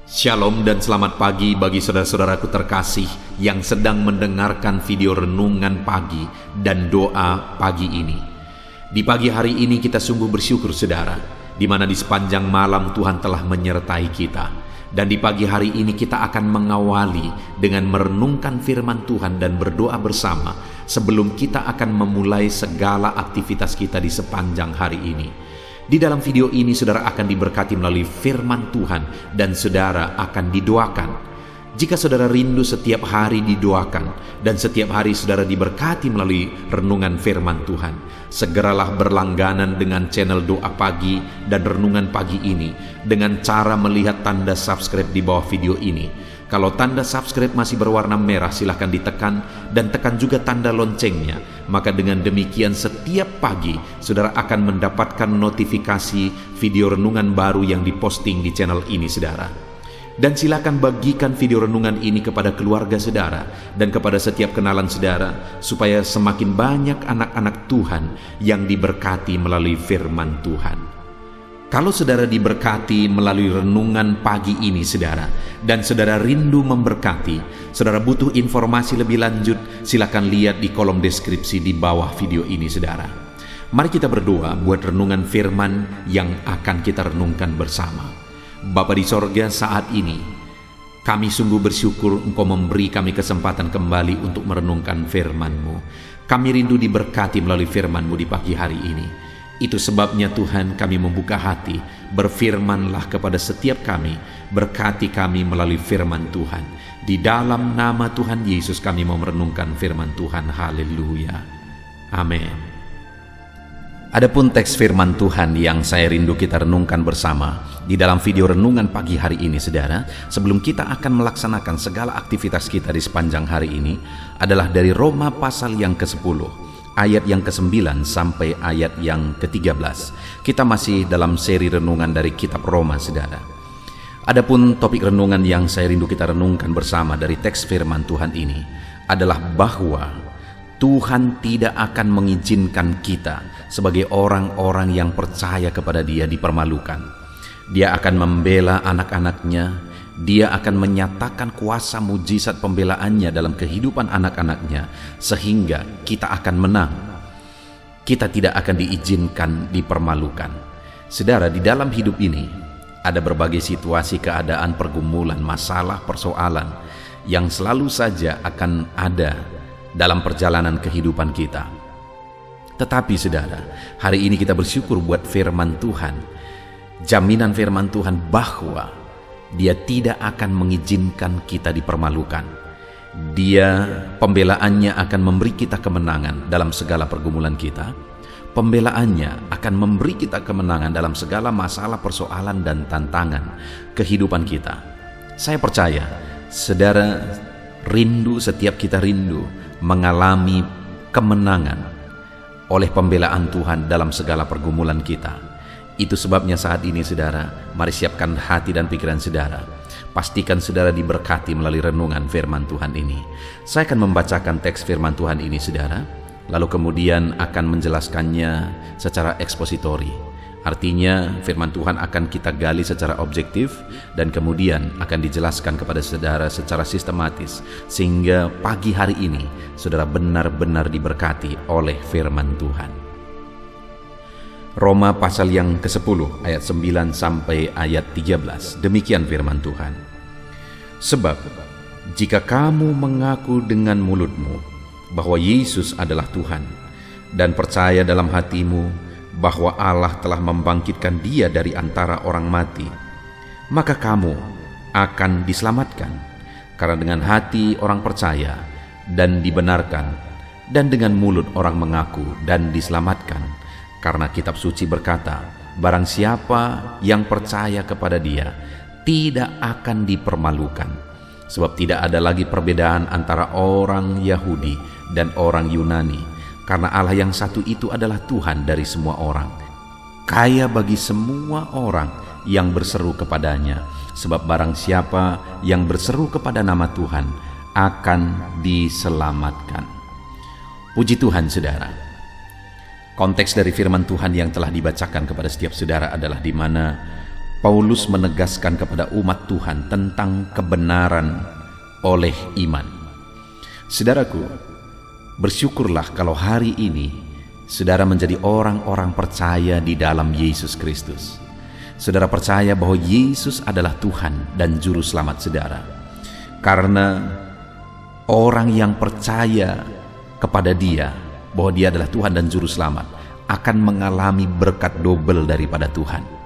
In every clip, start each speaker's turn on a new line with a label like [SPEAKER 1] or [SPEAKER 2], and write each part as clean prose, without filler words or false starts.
[SPEAKER 1] Shalom dan selamat pagi bagi saudara-saudaraku terkasih yang sedang mendengarkan video renungan pagi dan doa pagi ini. Di pagi hari ini kita sungguh bersyukur saudara, di mana di sepanjang malam Tuhan telah menyertai kita. Dan di pagi hari ini kita akan mengawali dengan merenungkan firman Tuhan dan berdoa bersama sebelum kita akan memulai segala aktivitas kita di sepanjang hari ini. Di dalam video ini saudara akan diberkati melalui firman Tuhan dan saudara akan didoakan. Jika saudara rindu setiap hari didoakan dan setiap hari saudara diberkati melalui renungan firman Tuhan, segeralah berlangganan dengan channel doa pagi dan renungan pagi ini dengan cara melihat tanda subscribe di bawah video ini. Kalau tanda subscribe masih berwarna merah, silahkan ditekan dan tekan juga tanda loncengnya. Maka dengan demikian setiap pagi saudara akan mendapatkan notifikasi video renungan baru yang diposting di channel ini saudara. Dan silakan bagikan video renungan ini kepada keluarga saudara dan kepada setiap kenalan saudara supaya semakin banyak anak-anak Tuhan yang diberkati melalui firman Tuhan. Kalau saudara diberkati melalui renungan pagi ini saudara, dan saudara rindu memberkati, saudara butuh informasi lebih lanjut, silakan lihat di kolom deskripsi di bawah video ini saudara. Mari kita berdoa buat renungan firman yang akan kita renungkan bersama. Bapa di sorga, saat ini kami sungguh bersyukur Engkau memberi kami kesempatan kembali untuk merenungkan firman-Mu. Kami rindu diberkati melalui firman-Mu di pagi hari ini. Itu sebabnya Tuhan kami membuka hati, berfirmanlah kepada setiap kami, berkati kami melalui firman Tuhan. Di dalam nama Tuhan Yesus kami mau merenungkan firman Tuhan. Haleluya. Amin. Adapun teks firman Tuhan yang saya rindu kita renungkan bersama di dalam video renungan pagi hari ini saudara, sebelum kita akan melaksanakan segala aktivitas kita di sepanjang hari ini, adalah dari Roma pasal yang ke-10 ayat yang ke-9 sampai ayat yang ke-13. Kita masih dalam seri renungan dari kitab Roma saudara. Adapun topik renungan yang saya rindu kita renungkan bersama dari teks firman Tuhan ini adalah bahwa Tuhan tidak akan mengizinkan kita sebagai orang-orang yang percaya kepada Dia dipermalukan. Dia akan membela anak-anaknya. Dia akan menyatakan kuasa mujizat pembelaannya dalam kehidupan anak-anaknya sehingga kita akan menang. Kita tidak akan diizinkan dipermalukan. Saudara, di dalam hidup ini ada berbagai situasi, keadaan, pergumulan, masalah, persoalan yang selalu saja akan ada dalam perjalanan kehidupan kita. Tetapi saudara, hari ini kita bersyukur buat firman Tuhan. Jaminan firman Tuhan bahwa Dia tidak akan mengizinkan kita dipermalukan. Dia, pembelaannya akan memberi kita kemenangan dalam segala pergumulan kita. Pembelaannya akan memberi kita kemenangan dalam segala masalah, persoalan, dan tantangan kehidupan kita. Saya percaya, saudara rindu, setiap kita rindu mengalami kemenangan oleh pembelaan Tuhan dalam segala pergumulan kita. Itu sebabnya saat ini saudara, mari siapkan hati dan pikiran saudara. Pastikan saudara diberkati melalui renungan firman Tuhan ini. Saya akan membacakan teks firman Tuhan ini saudara, lalu kemudian akan menjelaskannya secara ekspositori. Artinya firman Tuhan akan kita gali secara objektif dan kemudian akan dijelaskan kepada saudara secara sistematis, sehingga pagi hari ini saudara benar-benar diberkati oleh firman Tuhan. Roma pasal yang ke-10 ayat 9 sampai ayat 13. Demikian firman Tuhan. Sebab jika kamu mengaku dengan mulutmu bahwa Yesus adalah Tuhan dan percaya dalam hatimu bahwa Allah telah membangkitkan Dia dari antara orang mati, maka kamu akan diselamatkan. Karena dengan hati orang percaya dan dibenarkan, dan dengan mulut orang mengaku dan diselamatkan. Karena kitab suci berkata, barang siapa yang percaya kepada Dia tidak akan dipermalukan. Sebab tidak ada lagi perbedaan antara orang Yahudi dan orang Yunani, karena Allah yang satu itu adalah Tuhan dari semua orang, kaya bagi semua orang yang berseru kepadanya. Sebab barang siapa yang berseru kepada nama Tuhan akan diselamatkan. Puji Tuhan saudara. Konteks dari firman Tuhan yang telah dibacakan kepada setiap saudara adalah di mana Paulus menegaskan kepada umat Tuhan tentang kebenaran oleh iman. Saudaraku, bersyukurlah kalau hari ini saudara menjadi orang-orang percaya di dalam Yesus Kristus. Saudara percaya bahwa Yesus adalah Tuhan dan Juru Selamat saudara. Karena orang yang percaya kepada Dia, bahwa Dia adalah Tuhan dan Juru Selamat, akan mengalami berkat double daripada Tuhan.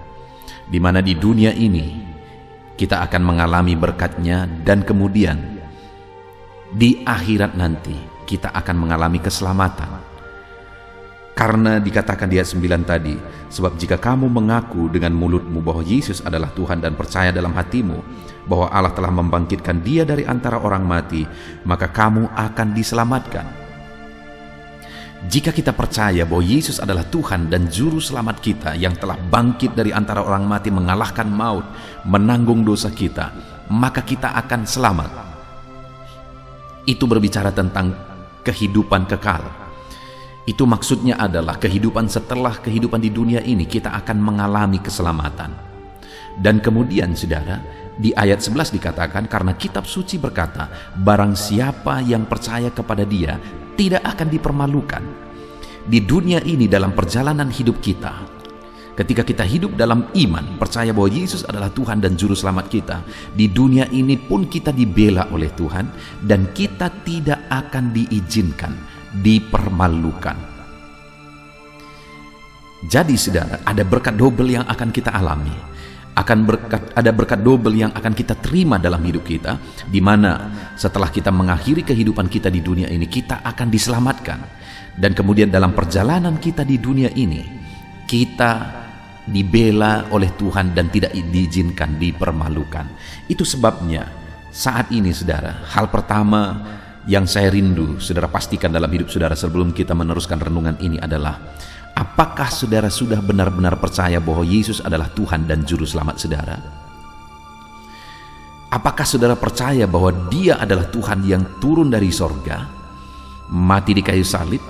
[SPEAKER 1] Di mana di dunia ini kita akan mengalami berkat-Nya, dan kemudian di akhirat nanti kita akan mengalami keselamatan. Karena dikatakan di ayat 9 tadi, sebab jika kamu mengaku dengan mulutmu bahwa Yesus adalah Tuhan dan percaya dalam hatimu bahwa Allah telah membangkitkan Dia dari antara orang mati, maka kamu akan diselamatkan. Jika kita percaya bahwa Yesus adalah Tuhan dan Juru Selamat kita yang telah bangkit dari antara orang mati, mengalahkan maut, menanggung dosa kita, maka kita akan selamat. Itu berbicara tentang kehidupan kekal. Itu maksudnya adalah kehidupan setelah kehidupan di dunia ini, kita akan mengalami keselamatan. Dan kemudian saudara, di ayat 11 dikatakan, karena kitab suci berkata, barang siapa yang percaya kepada Dia tidak akan dipermalukan. Di dunia ini, dalam perjalanan hidup kita, ketika kita hidup dalam iman, percaya bahwa Yesus adalah Tuhan dan Juru Selamat kita, di dunia ini pun kita dibela oleh Tuhan, dan kita tidak akan diizinkan dipermalukan. Jadi saudara, ada berkat double yang akan kita alami. Ada berkat double yang akan kita terima dalam hidup kita, di mana setelah kita mengakhiri kehidupan kita di dunia ini, kita akan diselamatkan. Dan kemudian dalam perjalanan kita di dunia ini, kita dibela oleh Tuhan dan tidak diizinkan dipermalukan. Itu sebabnya saat ini saudara, hal pertama yang saya rindu saudara pastikan dalam hidup saudara sebelum kita meneruskan renungan ini adalah, apakah saudara sudah benar-benar percaya bahwa Yesus adalah Tuhan dan Juru Selamat saudara? Apakah saudara percaya bahwa Dia adalah Tuhan yang turun dari sorga, mati di kayu salib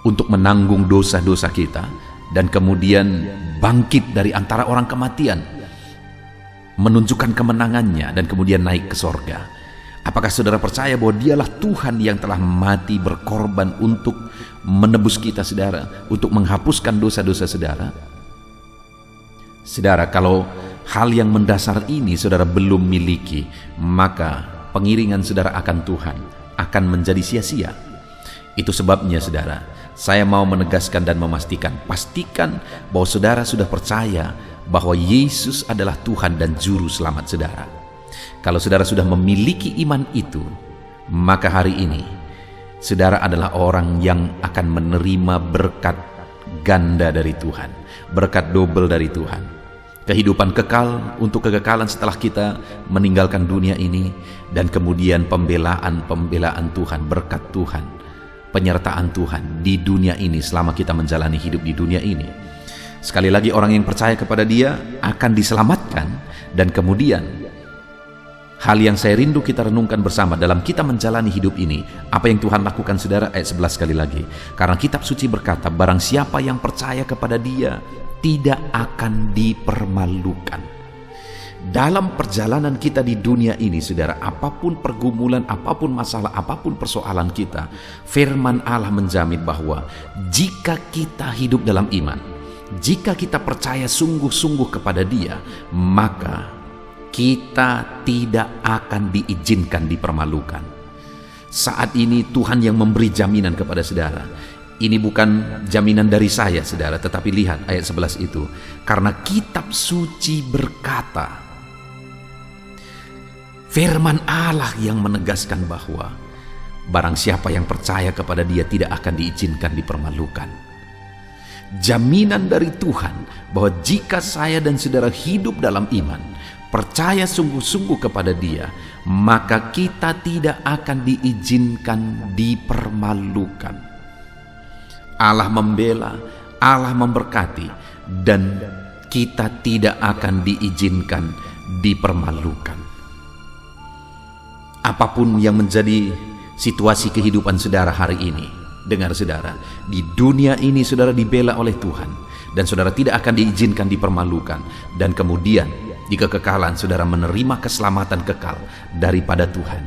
[SPEAKER 1] untuk menanggung dosa-dosa kita, dan kemudian bangkit dari antara orang kematian, menunjukkan kemenangannya, dan kemudian naik ke sorga? Apakah saudara percaya bahwa Dialah Tuhan yang telah mati berkorban untuk menebus kita saudara, untuk menghapuskan dosa-dosa saudara? Saudara, kalau hal yang mendasar ini saudara belum miliki, maka pengiringan saudara akan Tuhan akan menjadi sia-sia. Itu sebabnya saudara, saya mau menegaskan dan memastikan, pastikan bahwa saudara sudah percaya bahwa Yesus adalah Tuhan dan Juru Selamat saudara. Kalau saudara sudah memiliki iman itu, maka hari ini saudara adalah orang yang akan menerima berkat ganda dari Tuhan, berkat double dari Tuhan. Kehidupan kekal untuk kekekalan setelah kita meninggalkan dunia ini, dan kemudian pembelaan Tuhan, berkat Tuhan, penyertaan Tuhan di dunia ini selama kita menjalani hidup di dunia ini. Sekali lagi, orang yang percaya kepada Dia akan diselamatkan. Dan kemudian hal yang saya rindu kita renungkan bersama dalam kita menjalani hidup ini, apa yang Tuhan lakukan saudara? Ayat 11 sekali lagi, karena kitab suci berkata, barang siapa yang percaya kepada Dia tidak akan dipermalukan. Dalam perjalanan kita di dunia ini saudara, apapun pergumulan, apapun masalah, apapun persoalan kita, firman Allah menjamin bahwa jika kita hidup dalam iman, jika kita percaya sungguh-sungguh kepada Dia, maka kita tidak akan diizinkan dipermalukan. Saat ini Tuhan yang memberi jaminan kepada saudara. Ini bukan jaminan dari saya saudara, tetapi lihat ayat 11 itu. Karena kitab suci berkata, firman Allah yang menegaskan bahwa barang siapa yang percaya kepada Dia tidak akan diizinkan dipermalukan. Jaminan dari Tuhan bahwa jika saya dan saudara hidup dalam iman, percaya sungguh-sungguh kepada Dia, maka kita tidak akan diizinkan dipermalukan. Allah membela, Allah memberkati, dan kita tidak akan diizinkan dipermalukan. Apapun yang menjadi situasi kehidupan saudara hari ini, dengar saudara, di dunia ini saudara dibela oleh Tuhan, dan saudara tidak akan diizinkan dipermalukan, dan kemudian di kekekalan saudara menerima keselamatan kekal daripada Tuhan.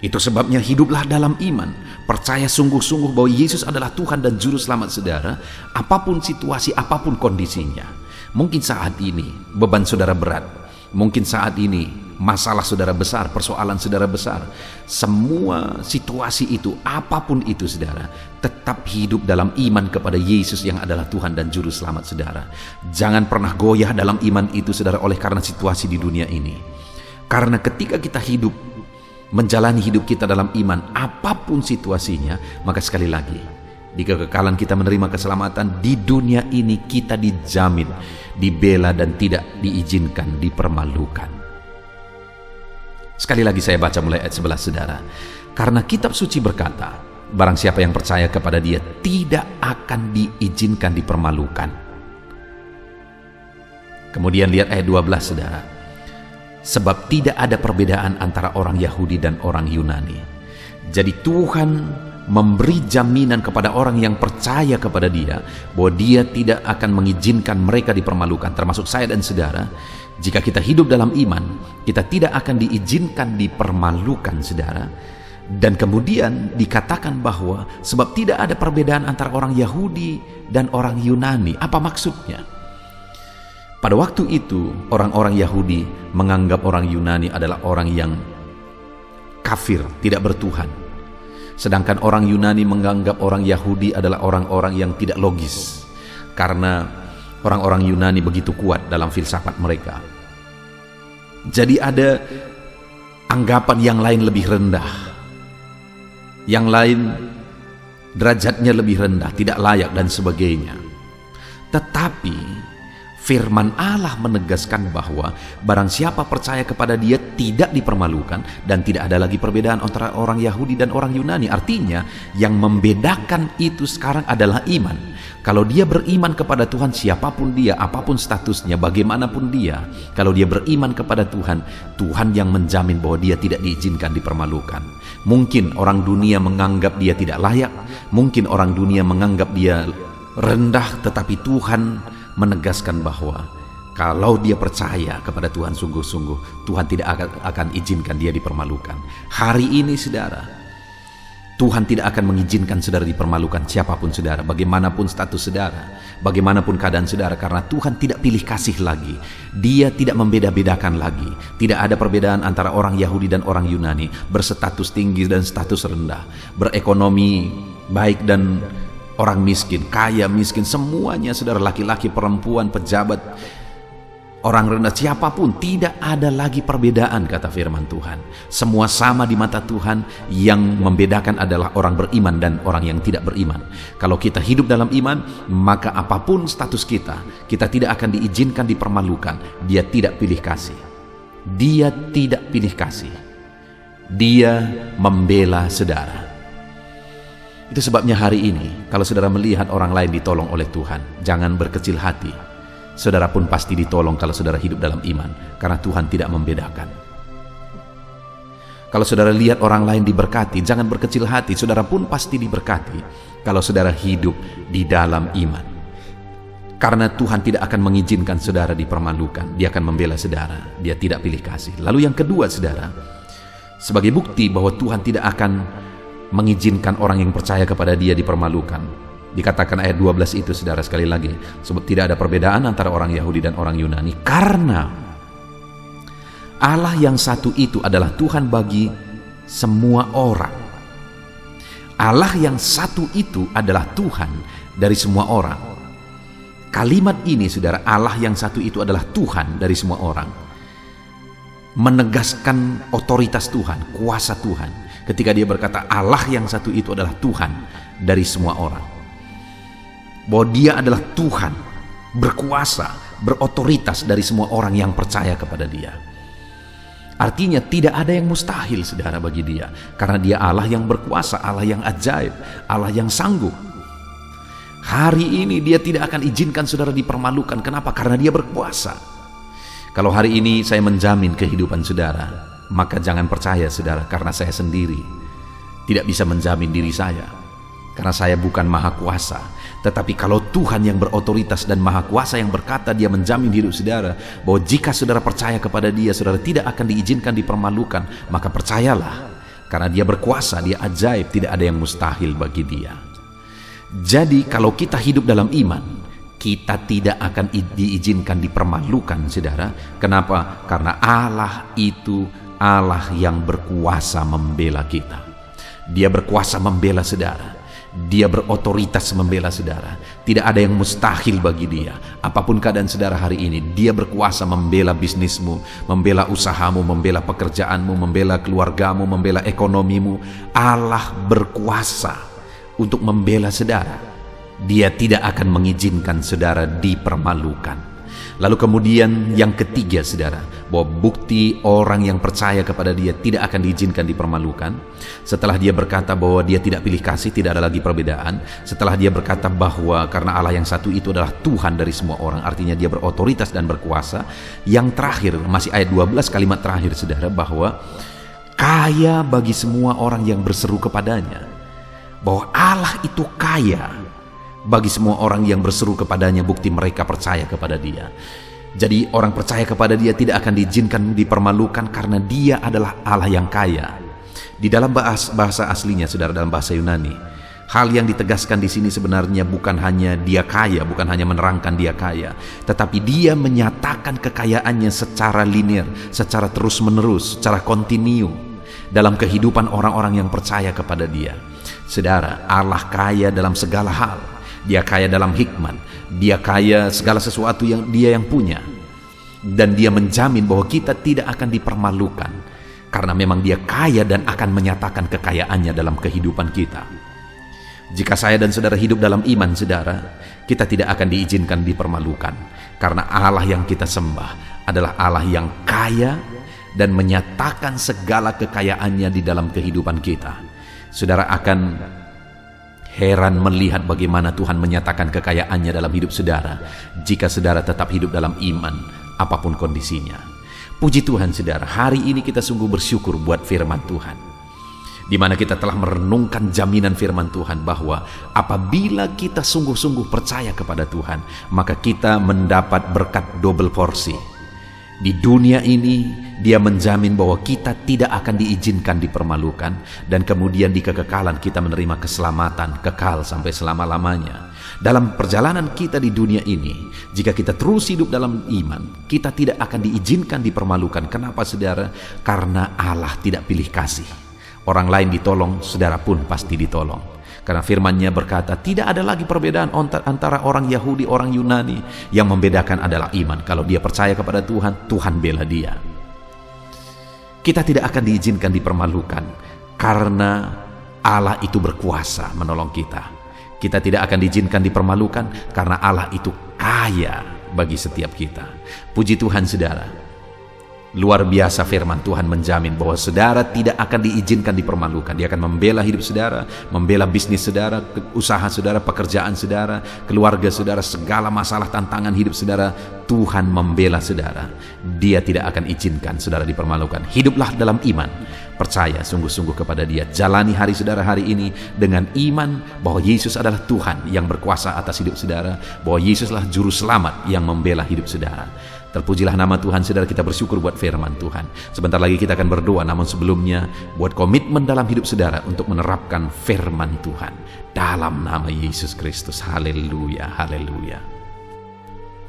[SPEAKER 1] Itu sebabnya hiduplah dalam iman, percaya sungguh-sungguh bahwa Yesus adalah Tuhan dan Juru Selamat saudara, apapun situasi, apapun kondisinya. Mungkin saat ini beban saudara berat, mungkin saat ini masalah saudara besar, persoalan saudara besar. Semua situasi itu, apapun itu saudara, tetap hidup dalam iman kepada Yesus yang adalah Tuhan dan Juru Selamat saudara. Jangan pernah goyah dalam iman itu saudara oleh karena situasi di dunia ini. Karena ketika kita hidup, menjalani hidup kita dalam iman, apapun situasinya, maka sekali lagi, di kekekalan kita menerima keselamatan, di dunia ini kita dijamin, dibela dan tidak diizinkan dipermalukan. Sekali lagi saya baca mulai ayat 11 saudara. Karena kitab suci berkata, barang siapa yang percaya kepada Dia tidak akan diizinkan dipermalukan. Kemudian lihat ayat 12 saudara. Sebab tidak ada perbedaan antara orang Yahudi dan orang Yunani. Jadi Tuhan memberi jaminan kepada orang yang percaya kepada Dia bahwa Dia tidak akan mengizinkan mereka dipermalukan, termasuk saya dan saudara. Jika kita hidup dalam iman, kita tidak akan diizinkan dipermalukan saudara. Dan kemudian dikatakan bahwa sebab tidak ada perbedaan antara orang Yahudi dan orang Yunani. Apa maksudnya? Pada waktu itu orang-orang Yahudi menganggap orang Yunani adalah orang yang kafir, tidak bertuhan. Sedangkan orang Yunani menganggap orang Yahudi adalah orang-orang yang tidak logis. Karena orang-orang Yunani begitu kuat dalam filsafat mereka. Jadi ada anggapan yang lain lebih rendah. Yang lain derajatnya lebih rendah, tidak layak dan sebagainya. Tetapi firman Allah menegaskan bahwa barang siapa percaya kepada Dia tidak dipermalukan dan tidak ada lagi perbedaan antara orang Yahudi dan orang Yunani. Artinya yang membedakan itu sekarang adalah iman. Kalau dia beriman kepada Tuhan, siapapun dia, apapun statusnya, bagaimanapun dia, kalau dia beriman kepada Tuhan, Tuhan yang menjamin bahwa dia tidak diizinkan dipermalukan. Mungkin orang dunia menganggap dia tidak layak, mungkin orang dunia menganggap dia rendah, tetapi Tuhan menegaskan bahwa kalau dia percaya kepada Tuhan sungguh-sungguh, Tuhan tidak akan izinkan dia dipermalukan. Hari ini saudara, Tuhan tidak akan mengizinkan saudara dipermalukan, siapapun saudara, bagaimanapun status saudara, bagaimanapun keadaan saudara, karena Tuhan tidak pilih kasih lagi. Dia tidak membeda-bedakan lagi. Tidak ada perbedaan antara orang Yahudi dan orang Yunani, berstatus tinggi dan status rendah, berekonomi baik dan orang miskin, kaya, miskin, semuanya saudara, laki-laki, perempuan, pejabat, orang rendah, siapapun, tidak ada lagi perbedaan kata firman Tuhan. Semua sama di mata Tuhan, yang membedakan adalah orang beriman dan orang yang tidak beriman. Kalau kita hidup dalam iman, maka apapun status kita tidak akan diizinkan dipermalukan. Dia tidak pilih kasih. Dia tidak pilih kasih. Dia membela saudara. Itu sebabnya hari ini, kalau saudara melihat orang lain ditolong oleh Tuhan, jangan berkecil hati. Saudara pun pasti ditolong kalau saudara hidup dalam iman, karena Tuhan tidak membedakan. Kalau saudara lihat orang lain diberkati, jangan berkecil hati. Saudara pun pasti diberkati kalau saudara hidup di dalam iman. Karena Tuhan tidak akan mengizinkan saudara dipermalukan. Dia akan membela saudara. Dia tidak pilih kasih. Lalu yang kedua saudara, sebagai bukti bahwa Tuhan tidak akan mengizinkan orang yang percaya kepada Dia dipermalukan, dikatakan ayat 12 itu saudara, sekali lagi, sebab tidak ada perbedaan antara orang Yahudi dan orang Yunani, karena Allah yang satu itu adalah Tuhan bagi semua orang. Allah yang satu itu adalah Tuhan dari semua orang. Kalimat ini saudara, Allah yang satu itu adalah Tuhan dari semua orang, menegaskan otoritas Tuhan, kuasa Tuhan. Ketika dia berkata Allah yang satu itu adalah Tuhan dari semua orang, bahwa Dia adalah Tuhan, berkuasa, berotoritas dari semua orang yang percaya kepada Dia. Artinya tidak ada yang mustahil saudara bagi Dia, karena Dia Allah yang berkuasa, Allah yang ajaib, Allah yang sanggup. Hari ini Dia tidak akan izinkan saudara dipermalukan. Kenapa? Karena Dia berkuasa. Kalau hari ini saya menjamin kehidupan saudara, maka jangan percaya saudara, karena saya sendiri tidak bisa menjamin diri saya. karena saya bukan maha kuasa. Tetapi kalau Tuhan yang berotoritas dan maha kuasa yang berkata, dia menjamin hidup saudara, bahwa jika saudara percaya kepada dia, saudara tidak akan diizinkan dipermalukan, maka percayalah, karena dia berkuasa, dia ajaib, tidak ada yang mustahil bagi dia. Jadi kalau kita hidup dalam iman, kita tidak akan diizinkan dipermalukan, saudara. Kenapa? Karena Allah itu Allah yang berkuasa membela kita. Dia berkuasa membela saudara. Dia berotoritas membela saudara. Tidak ada yang mustahil bagi dia. Apapun keadaan saudara hari ini, dia berkuasa membela bisnismu, membela usahamu, membela pekerjaanmu, membela keluargamu, membela ekonomimu. Allah berkuasa untuk membela saudara. Dia tidak akan mengizinkan saudara dipermalukan. Lalu kemudian yang ketiga, saudara, bahwa bukti orang yang percaya kepada dia tidak akan diizinkan dipermalukan. Setelah dia berkata bahwa dia tidak pilih kasih, tidak ada lagi perbedaan. Setelah dia berkata bahwa karena Allah yang satu itu adalah Tuhan dari semua orang, artinya dia berotoritas dan berkuasa. Yang terakhir, masih ayat 12, kalimat terakhir, saudara, bahwa kaya bagi semua orang yang berseru kepadanya. Bahwa Allah itu kaya bagi semua orang yang berseru kepadanya, bukti mereka percaya kepada dia. Jadi orang percaya kepada dia tidak akan diizinkan dipermalukan karena dia adalah Allah yang kaya. Di dalam bahasa aslinya, saudara, dalam bahasa Yunani, hal yang ditegaskan di sini sebenarnya bukan hanya dia kaya, bukan hanya menerangkan dia kaya, tetapi dia menyatakan kekayaannya secara linear, secara terus-menerus, secara kontinu dalam kehidupan orang-orang yang percaya kepada dia. Saudara, Allah kaya dalam segala hal. Dia kaya dalam hikmat, dia kaya segala sesuatu yang dia yang punya. Dan dia menjamin bahwa kita tidak akan dipermalukan, karena memang dia kaya dan akan menyatakan kekayaannya dalam kehidupan kita. Jika saya dan saudara hidup dalam iman, saudara, kita tidak akan diizinkan dipermalukan, karena Allah yang kita sembah adalah Allah yang kaya dan menyatakan segala kekayaannya di dalam kehidupan kita. Saudara akan heran melihat bagaimana Tuhan menyatakan kekayaannya dalam hidup saudara jika saudara tetap hidup dalam iman apapun kondisinya. Puji Tuhan, saudara, hari ini kita sungguh bersyukur buat firman Tuhan, di mana kita telah merenungkan jaminan firman Tuhan bahwa apabila kita sungguh-sungguh percaya kepada Tuhan, maka kita mendapat berkat double porsi. Di dunia ini dia menjamin bahwa kita tidak akan diizinkan dipermalukan, dan kemudian di kekekalan kita menerima keselamatan kekal sampai selama-lamanya. Dalam perjalanan kita di dunia ini, jika kita terus hidup dalam iman, kita tidak akan diizinkan dipermalukan. Kenapa, saudara? Karena Allah tidak pilih kasih. Orang lain ditolong, saudara pun pasti ditolong. Karena firman-Nya berkata, tidak ada lagi perbedaan antara orang Yahudi, orang Yunani. Yang membedakan adalah iman. Kalau dia percaya kepada Tuhan, Tuhan bela dia. Kita tidak akan diizinkan dipermalukan, karena Allah itu berkuasa menolong kita. Kita tidak akan diizinkan dipermalukan, karena Allah itu kaya bagi setiap kita. Puji Tuhan, saudara. Luar biasa firman Tuhan menjamin bahwa saudara tidak akan diizinkan dipermalukan. Dia akan membela hidup saudara, membela bisnis saudara, usaha saudara, pekerjaan saudara, keluarga saudara, segala masalah tantangan hidup saudara. Tuhan membela saudara. Dia tidak akan izinkan saudara dipermalukan. Hiduplah dalam iman, percaya sungguh-sungguh kepada Dia. Jalani hari saudara hari ini dengan iman bahwa Yesus adalah Tuhan yang berkuasa atas hidup saudara, bahwa Yesuslah juru selamat yang membela hidup saudara. Terpujilah nama Tuhan, saudara. Kita bersyukur buat firman Tuhan. Sebentar lagi kita akan berdoa, namun sebelumnya buat komitmen dalam hidup saudara untuk menerapkan firman Tuhan dalam nama Yesus Kristus. Haleluya, haleluya.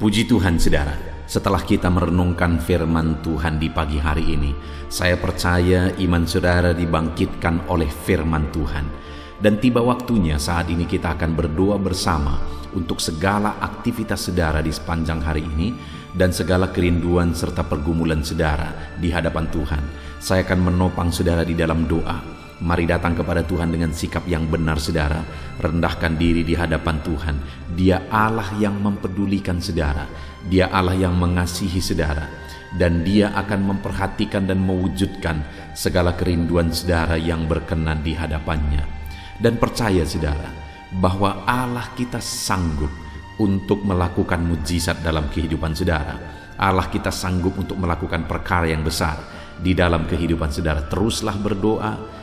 [SPEAKER 1] Puji Tuhan, saudara. Setelah kita merenungkan firman Tuhan di pagi hari ini, saya percaya iman saudara dibangkitkan oleh firman Tuhan. Dan tiba waktunya saat ini kita akan berdoa bersama untuk segala aktivitas saudara di sepanjang hari ini dan segala kerinduan serta pergumulan saudara di hadapan Tuhan. Saya akan menopang saudara di dalam doa. Mari datang kepada Tuhan dengan sikap yang benar, saudara. Rendahkan diri di hadapan Tuhan. Dia Allah yang mempedulikan saudara. Dia Allah yang mengasihi saudara. Dan Dia akan memperhatikan dan mewujudkan segala kerinduan saudara yang berkenan di hadapannya. Dan percaya, saudara, bahwa Allah kita sanggup untuk melakukan mujizat dalam kehidupan saudara. Allah kita sanggup untuk melakukan perkara yang besar di dalam kehidupan saudara. Teruslah berdoa,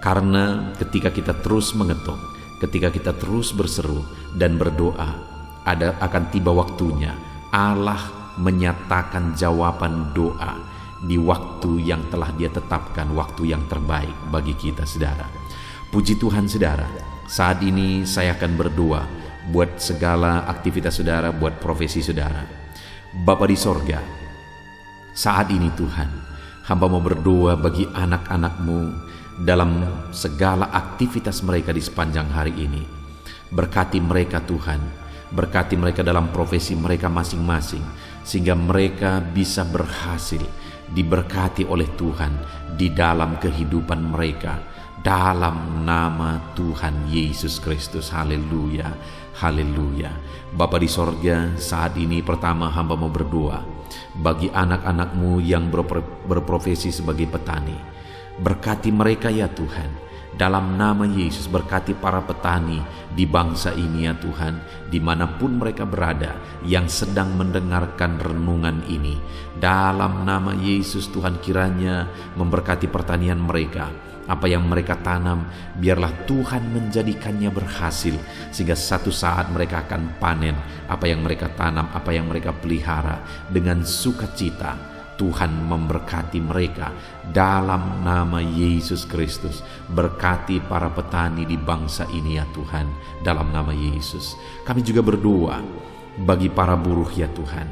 [SPEAKER 1] karena ketika kita terus mengetuk, ketika kita terus berseru dan berdoa, akan tiba waktunya Allah menyatakan jawaban doa di waktu yang telah Dia tetapkan, waktu yang terbaik bagi kita, saudara. Puji Tuhan, saudara. Saat ini saya akan berdoa buat segala aktivitas saudara, buat profesi saudara. Bapa di sorga, saat ini Tuhan, hamba mau berdoa bagi anak-anak-Mu dalam segala aktivitas mereka di sepanjang hari ini. Berkati mereka Tuhan, berkati mereka dalam profesi mereka masing-masing, sehingga mereka bisa berhasil, diberkati oleh Tuhan di dalam kehidupan mereka, dalam nama Tuhan Yesus Kristus. Haleluya, haleluya. Bapa di sorga, saat ini pertama hamba mau berdoa bagi anak-anak-Mu yang berprofesi sebagai petani. Berkati mereka ya Tuhan, dalam nama Yesus. Berkati para petani di bangsa ini ya Tuhan, dimanapun mereka berada yang sedang mendengarkan renungan ini. Dalam nama Yesus Tuhan, kiranya memberkati pertanian mereka. Apa yang mereka tanam, biarlah Tuhan menjadikannya berhasil, sehingga satu saat mereka akan panen apa yang mereka tanam, apa yang mereka pelihara dengan sukacita. Tuhan memberkati mereka dalam nama Yesus Kristus. Berkati para petani di bangsa ini ya Tuhan, dalam nama Yesus. Kami juga berdoa bagi para buruh ya Tuhan,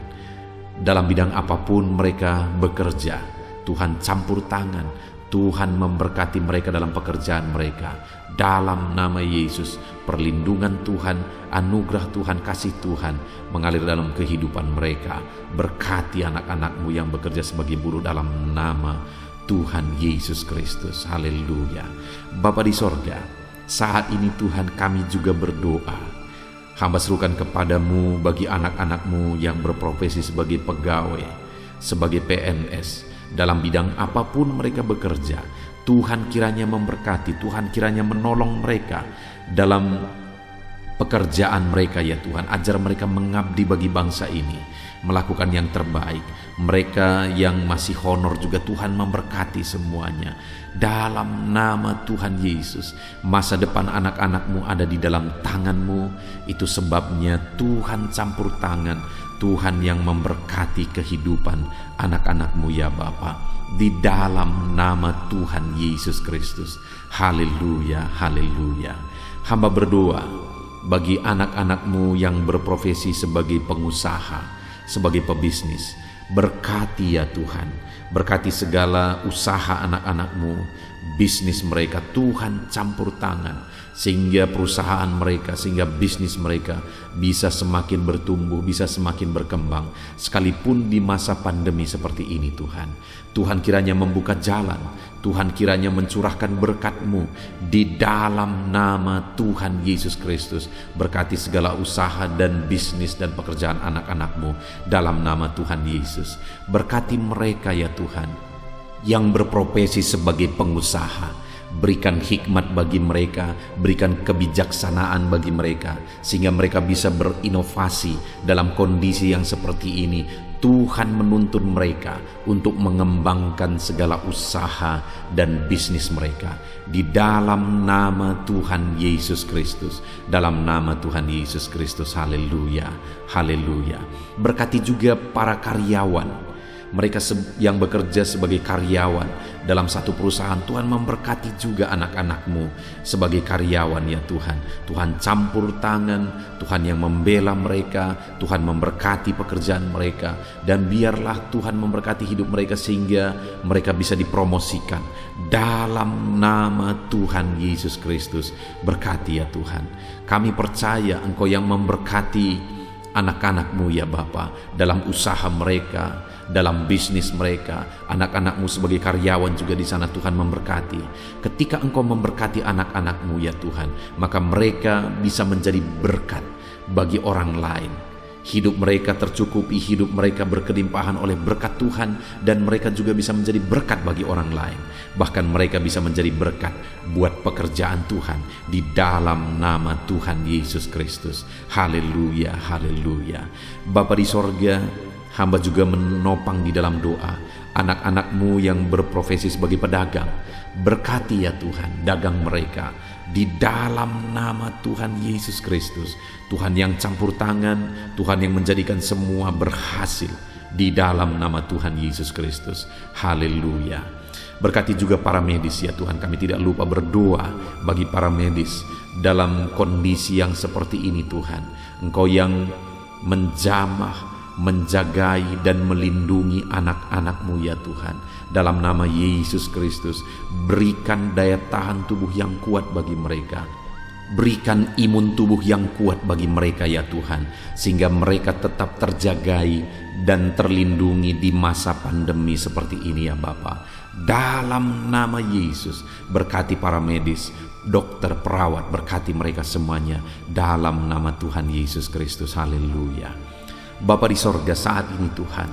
[SPEAKER 1] dalam bidang apapun mereka bekerja. Tuhan campur tangan, Tuhan memberkati mereka dalam pekerjaan mereka. Dalam nama Yesus, perlindungan Tuhan, anugerah Tuhan, kasih Tuhan mengalir dalam kehidupan mereka. Berkati anak-anak-Mu yang bekerja sebagai buruh dalam nama Tuhan Yesus Kristus. Haleluya. Bapa di sorga, saat ini Tuhan kami juga berdoa. Hamba serukan kepadamu bagi anak-anak-Mu yang berprofesi sebagai pegawai, sebagai PNS, dalam bidang apapun mereka bekerja. Tuhan kiranya memberkati, Tuhan kiranya menolong mereka dalam pekerjaan mereka ya Tuhan. Ajar mereka mengabdi bagi bangsa ini, melakukan yang terbaik. Mereka yang masih honor juga Tuhan memberkati semuanya. Dalam nama Tuhan Yesus, masa depan anak-anak-Mu ada di dalam tangan-Mu. Itu sebabnya Tuhan campur tangan, Tuhan yang memberkati kehidupan anak-anak-Mu ya Bapa, di dalam nama Tuhan Yesus Kristus. Haleluya, haleluya. Hamba berdoa bagi anak-anak-Mu yang berprofesi sebagai pengusaha, sebagai pebisnis. Berkati ya Tuhan, berkati segala usaha anak-anak-Mu, bisnis mereka. Tuhan campur tangan, sehingga perusahaan mereka, sehingga bisnis mereka bisa semakin bertumbuh, bisa semakin berkembang, sekalipun di masa pandemi seperti ini Tuhan. Tuhan kiranya membuka jalan, Tuhan kiranya mencurahkan berkat-Mu di dalam nama Tuhan Yesus Kristus. Berkati segala usaha dan bisnis dan pekerjaan anak-anak-Mu dalam nama Tuhan Yesus. Berkati mereka ya Tuhan yang berprofesi sebagai pengusaha. Berikan hikmat bagi mereka, berikan kebijaksanaan bagi mereka, sehingga mereka bisa berinovasi dalam kondisi yang seperti ini. Tuhan menuntun mereka untuk mengembangkan segala usaha dan bisnis mereka di dalam nama Tuhan Yesus Kristus. Dalam nama Tuhan Yesus Kristus. Haleluya, haleluya. Berkati juga para karyawan, mereka yang bekerja sebagai karyawan dalam satu perusahaan. Tuhan memberkati juga anak-anak-Mu sebagai karyawan ya Tuhan. Tuhan campur tangan, Tuhan yang membela mereka, Tuhan memberkati pekerjaan mereka, dan biarlah Tuhan memberkati hidup mereka sehingga mereka bisa dipromosikan dalam nama Tuhan Yesus Kristus. Berkati ya Tuhan. Kami percaya Engkau yang memberkati anak-anak-Mu ya Bapa dalam usaha mereka, dalam bisnis mereka. Anak-anak-Mu sebagai karyawan juga di sana Tuhan memberkati. Ketika Engkau memberkati anak-anak-Mu ya Tuhan, maka mereka bisa menjadi berkat bagi orang lain. Hidup mereka tercukupi, hidup mereka berkelimpahan oleh berkat Tuhan, dan mereka juga bisa menjadi berkat bagi orang lain. Bahkan mereka bisa menjadi berkat buat pekerjaan Tuhan di dalam nama Tuhan Yesus Kristus. Haleluya, haleluya. Bapa di sorga, hamba juga menopang di dalam doa Anak-anak-Mu yang berprofesi sebagai pedagang, berkati ya Tuhan dagang mereka di dalam nama Tuhan Yesus Kristus. Tuhan yang campur tangan, Tuhan yang menjadikan semua berhasil di dalam nama Tuhan Yesus Kristus. Haleluya. Berkati juga para medis ya Tuhan. Kami tidak lupa berdoa bagi para medis dalam kondisi yang seperti ini Tuhan. Engkau yang menjamah, menjagai dan melindungi anak-anak-Mu ya Tuhan. Dalam nama Yesus Kristus, berikan daya tahan tubuh yang kuat bagi mereka. Berikan imun tubuh yang kuat bagi mereka ya Tuhan, sehingga mereka tetap terjagai dan terlindungi di masa pandemi seperti ini ya Bapa. Dalam nama Yesus, berkati para medis, dokter, perawat, berkati mereka semuanya dalam nama Tuhan Yesus Kristus. Haleluya. Bapa di sorga, saat ini Tuhan,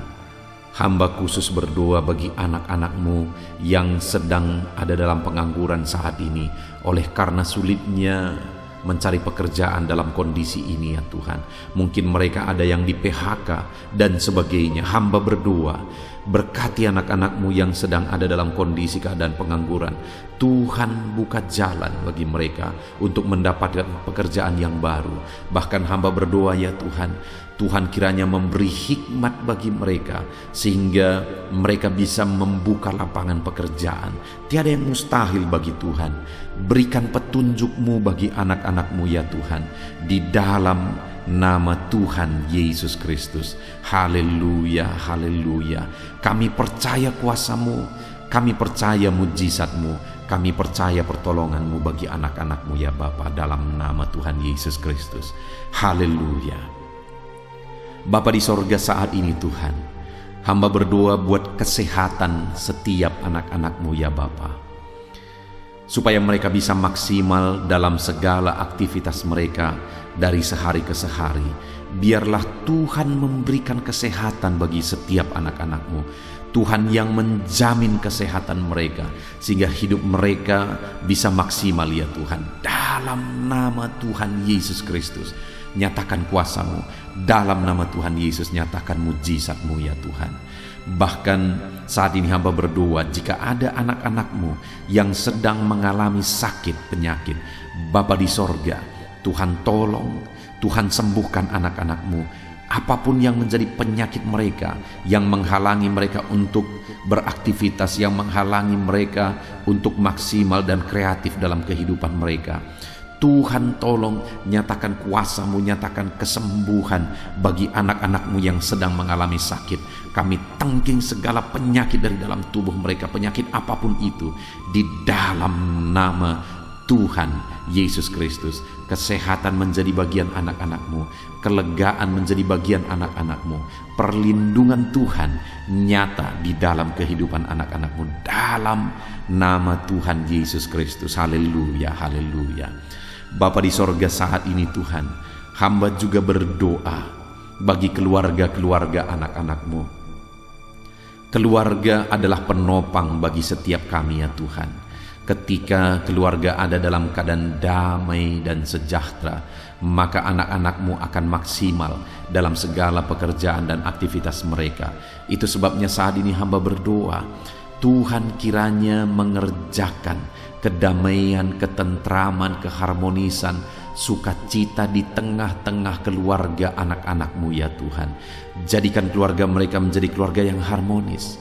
[SPEAKER 1] hamba khusus berdoa bagi anak-anak-Mu yang sedang ada dalam pengangguran saat ini oleh karena sulitnya mencari pekerjaan dalam kondisi ini ya Tuhan. Mungkin mereka ada yang di PHK dan sebagainya. Hamba berdoa, berkati anak-anak-Mu yang sedang ada dalam kondisi keadaan pengangguran. Tuhan buka jalan bagi mereka untuk mendapatkan pekerjaan yang baru. Bahkan hamba berdoa ya Tuhan, Tuhan kiranya memberi hikmat bagi mereka sehingga mereka bisa membuka lapangan pekerjaan. Tiada yang mustahil bagi Tuhan. Berikan petunjuk-Mu bagi anak-anak-Mu ya Tuhan, di dalam nama Tuhan Yesus Kristus. Haleluya, haleluya. Kami percaya kuasa-Mu, kami percaya mujizat-Mu, kami percaya pertolongan-Mu bagi anak-anak-Mu ya Bapa, dalam nama Tuhan Yesus Kristus. Haleluya. Bapa di sorga, saat ini Tuhan, hamba berdoa buat kesehatan setiap anak-anak-Mu ya Bapa, supaya mereka bisa maksimal dalam segala aktivitas mereka dari sehari ke sehari. Biarlah Tuhan memberikan kesehatan bagi setiap anak-anak-Mu. Tuhan yang menjamin kesehatan mereka sehingga hidup mereka bisa maksimal ya Tuhan. Dalam nama Tuhan Yesus Kristus, nyatakan kuasa-Mu. Dalam nama Tuhan Yesus, nyatakan mujizat-Mu ya Tuhan. Bahkan saat ini hamba berdoa, jika ada anak-anak-Mu yang sedang mengalami sakit penyakit, Bapa di sorga, Tuhan tolong, Tuhan sembuhkan anak-anak-Mu. Apapun yang menjadi penyakit mereka, yang menghalangi mereka untuk beraktivitas, yang menghalangi mereka untuk maksimal dan kreatif dalam kehidupan mereka, Tuhan tolong, nyatakan kuasa-Mu, nyatakan kesembuhan bagi anak-anak-Mu yang sedang mengalami sakit. Kami tangking segala penyakit dari dalam tubuh mereka, penyakit apapun itu, di dalam nama Tuhan Yesus Kristus. Kesehatan menjadi bagian anak-anak-Mu, kelegaan menjadi bagian anak-anak-Mu, perlindungan Tuhan nyata di dalam kehidupan anak-anak-Mu, dalam nama Tuhan Yesus Kristus. Haleluya, haleluya. Bapa di sorga, saat ini Tuhan, hamba juga berdoa bagi keluarga-keluarga anak-anak-Mu. Keluarga adalah penopang bagi setiap kami ya Tuhan. Ketika keluarga ada dalam keadaan damai dan sejahtera, maka anak-anak-Mu akan maksimal dalam segala pekerjaan dan aktivitas mereka. Itu sebabnya saat ini hamba berdoa, Tuhan kiranya mengerjakan kedamaian, ketentraman, keharmonisan, sukacita di tengah-tengah keluarga anak-anak-Mu ya Tuhan. Jadikan keluarga mereka menjadi keluarga yang harmonis.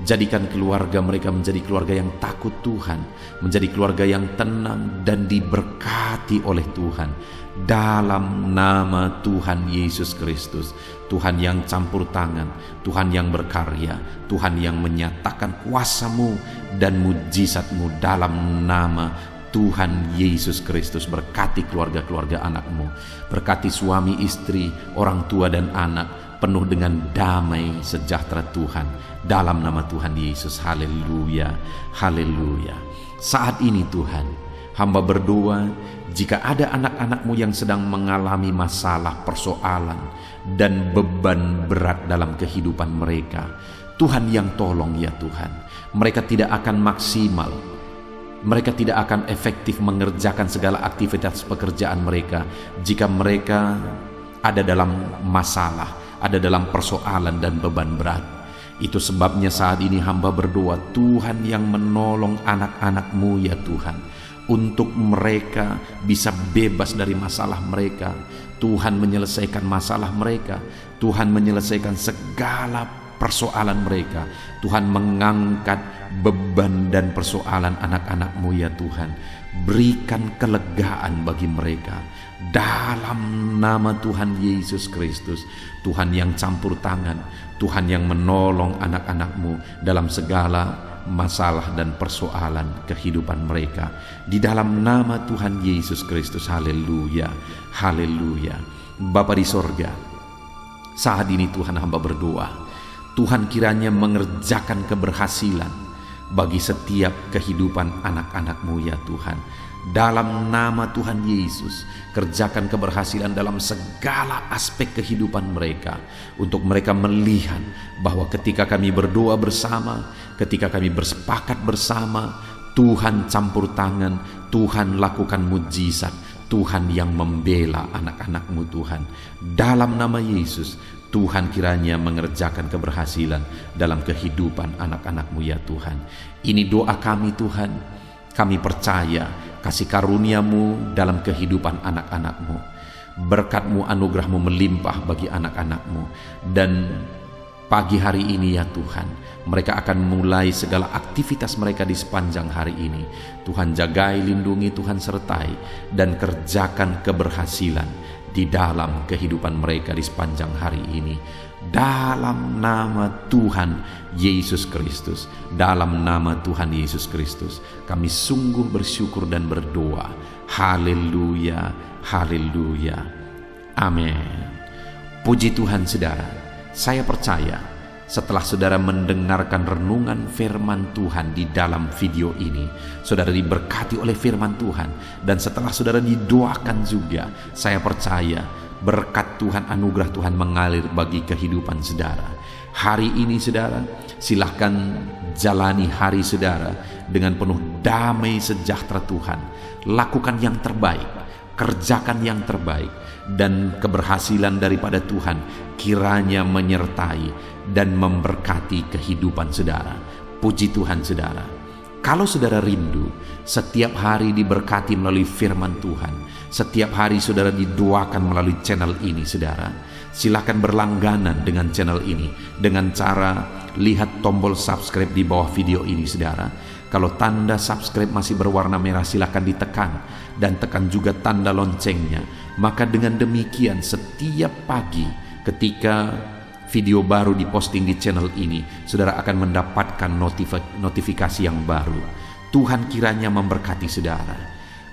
[SPEAKER 1] Jadikan keluarga mereka menjadi keluarga yang takut Tuhan, menjadi keluarga yang tenang dan diberkati oleh Tuhan. Dalam nama Tuhan Yesus Kristus, Tuhan yang campur tangan, Tuhan yang berkarya, Tuhan yang menyatakan kuasa-Mu dan mujizat-Mu, dalam nama Tuhan Yesus Kristus. Berkati keluarga-keluarga anak-Mu, berkati suami, istri, orang tua dan anak, penuh dengan damai sejahtera Tuhan, dalam nama Tuhan Yesus. Haleluya, haleluya. Saat ini Tuhan, hamba berdoa, jika ada anak-anak-Mu yang sedang mengalami masalah, persoalan, dan beban berat dalam kehidupan mereka, Tuhan yang tolong ya Tuhan. Mereka tidak akan maksimal, mereka tidak akan efektif mengerjakan segala aktivitas pekerjaan mereka jika mereka ada dalam masalah, ada dalam persoalan dan beban berat. Itu sebabnya saat ini hamba berdoa, Tuhan yang menolong anak-anak-Mu ya Tuhan, untuk mereka bisa bebas dari masalah mereka. Tuhan menyelesaikan masalah mereka, Tuhan menyelesaikan segala persoalan mereka. Tuhan mengangkat beban dan persoalan anak-anak-Mu ya Tuhan. Berikan kelegaan bagi mereka dalam nama Tuhan Yesus Kristus. Tuhan yang campur tangan, Tuhan yang menolong anak-anak-Mu dalam segala masalah dan persoalan kehidupan mereka, di dalam nama Tuhan Yesus Kristus. Haleluya, haleluya. Bapa di sorga, saat ini Tuhan hamba berdoa, Tuhan kiranya mengerjakan keberhasilan bagi setiap kehidupan anak-anak-Mu ya Tuhan. Dalam nama Tuhan Yesus, kerjakan keberhasilan dalam segala aspek kehidupan mereka, untuk mereka melihat bahwa ketika kami berdoa bersama, ketika kami bersepakat bersama, Tuhan campur tangan, Tuhan lakukan mujizat, Tuhan yang membela anak-anak-Mu Tuhan. Dalam nama Yesus, Tuhan kiranya mengerjakan keberhasilan dalam kehidupan anak-anak-Mu ya Tuhan. Ini doa kami Tuhan. Kami percaya kasih karunia-Mu dalam kehidupan anak-anak-Mu. Berkat-Mu, anugerah-Mu melimpah bagi anak-anak-Mu. Dan pagi hari ini ya Tuhan, mereka akan mulai segala aktivitas mereka di sepanjang hari ini. Tuhan jagai, lindungi, Tuhan sertai, dan kerjakan keberhasilan di dalam kehidupan mereka di sepanjang hari ini. Dalam nama Tuhan Yesus Kristus, dalam nama Tuhan Yesus Kristus, kami sungguh bersyukur dan berdoa. Haleluya, haleluya, amin. Puji Tuhan saudara, saya percaya setelah saudara mendengarkan renungan firman Tuhan di dalam video ini, saudara diberkati oleh firman Tuhan. Dan setelah saudara didoakan juga, saya percaya berkat Tuhan, anugerah Tuhan mengalir bagi kehidupan saudara. Hari ini saudara, silahkan jalani hari saudara dengan penuh damai sejahtera Tuhan. Lakukan yang terbaik, kerjakan yang terbaik, dan keberhasilan daripada Tuhan kiranya menyertai dan memberkati kehidupan saudara. Puji Tuhan saudara. Kalau saudara rindu setiap hari diberkati melalui firman Tuhan, setiap hari saudara didoakan melalui channel ini saudara, silakan berlangganan dengan channel ini dengan cara lihat tombol subscribe di bawah video ini saudara. Kalau tanda subscribe masih berwarna merah, silakan ditekan, dan tekan juga tanda loncengnya. Maka dengan demikian setiap pagi ketika video baru diposting di channel ini, saudara akan mendapatkan notifikasi yang baru. Tuhan kiranya memberkati saudara.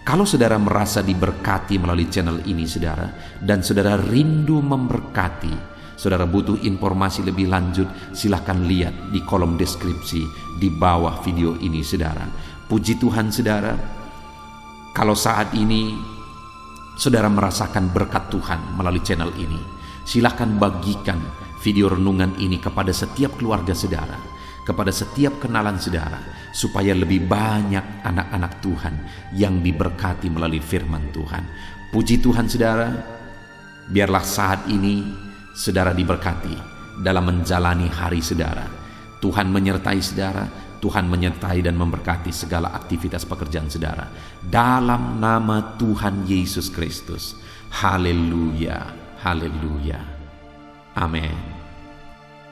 [SPEAKER 1] Kalau saudara merasa diberkati melalui channel ini saudara, dan saudara rindu memberkati, saudara butuh informasi lebih lanjut, silahkan lihat di kolom deskripsi di bawah video ini saudara. Puji Tuhan saudara. Kalau saat ini saudara merasakan berkat Tuhan melalui channel ini, silahkan bagikan video renungan ini kepada setiap keluarga saudara, kepada setiap kenalan saudara, supaya lebih banyak anak-anak Tuhan yang diberkati melalui firman Tuhan. Puji Tuhan saudara. Biarlah saat ini saudara diberkati dalam menjalani hari saudara. Tuhan menyertai saudara, Tuhan menyertai dan memberkati segala aktivitas pekerjaan saudara. Dalam nama Tuhan Yesus Kristus. Haleluya, haleluya, amin.